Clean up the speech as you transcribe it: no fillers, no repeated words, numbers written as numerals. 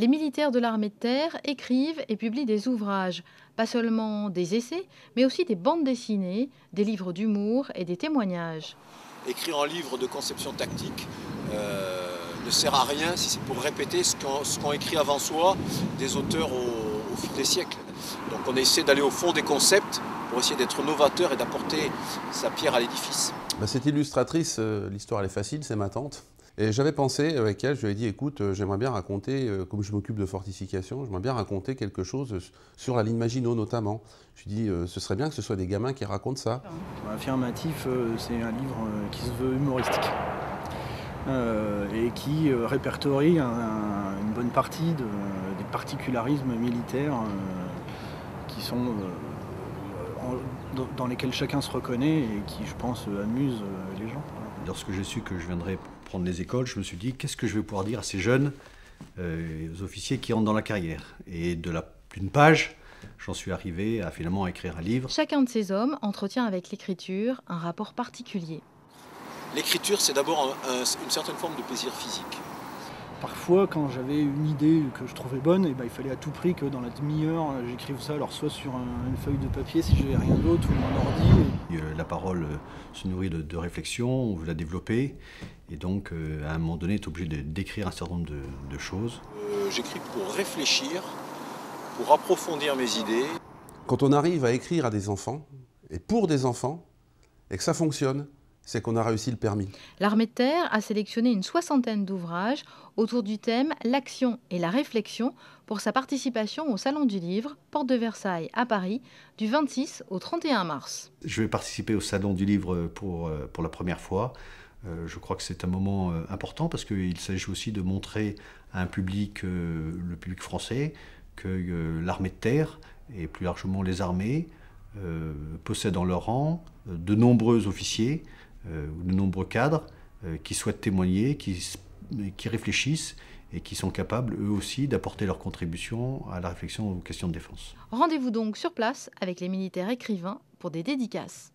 Les militaires de l'armée de terre écrivent et publient des ouvrages, pas seulement des essais, mais aussi des bandes dessinées, des livres d'humour et des témoignages. Écrire un livre de conception tactique ne sert à rien si c'est pour répéter ce qu'ont écrit avant soi des auteurs au fil des siècles. Donc on essaie d'aller au fond des concepts pour essayer d'être novateur et d'apporter sa pierre à l'édifice. Cette illustratrice, l'histoire elle est facile, c'est ma tante. Et j'avais pensé avec elle, je lui ai dit écoute, j'aimerais bien raconter, comme je m'occupe de fortification, j'aimerais bien raconter quelque chose sur la ligne Maginot notamment. Je lui ai dit ce serait bien que ce soit des gamins qui racontent ça. Affirmatif, c'est un livre qui se veut humoristique et qui répertorie une bonne partie des particularismes militaires qui sont dans lesquels chacun se reconnaît et qui, je pense, amusent les gens. Lorsque j'ai su que je viendrais prendre les écoles, je me suis dit qu'est-ce que je vais pouvoir dire à ces jeunes officiers qui rentrent dans la carrière. Et d'une page, j'en suis arrivé à finalement écrire un livre. Chacun de ces hommes entretient avec l'écriture un rapport particulier. L'écriture, c'est d'abord une certaine forme de plaisir physique. Parfois, quand j'avais une idée que je trouvais bonne, il fallait à tout prix que dans la demi-heure, j'écrive ça, alors soit sur une feuille de papier si j'avais rien d'autre, ou mon ordi. La parole se nourrit de réflexion, on veut la développer, et donc à un moment donné, tu es obligé d'écrire un certain nombre de choses. J'écris pour réfléchir, pour approfondir mes idées. Quand on arrive à écrire à des enfants, et pour des enfants, et que ça fonctionne, c'est qu'on a réussi le permis. L'armée de terre a sélectionné une 60aine d'ouvrages autour du thème « L'action et la réflexion » pour sa participation au Salon du Livre, Porte de Versailles à Paris, du 26 au 31 mars. Je vais participer au Salon du Livre pour la première fois. Je crois que c'est un moment important parce qu'il s'agit aussi de montrer à un public, le public français, que l'armée de terre et plus largement les armées possèdent dans leur rang de nombreux officiers, de nombreux cadres qui souhaitent témoigner, qui réfléchissent et qui sont capables eux aussi d'apporter leur contribution à la réflexion aux questions de défense. Rendez-vous donc sur place avec les militaires écrivains pour des dédicaces.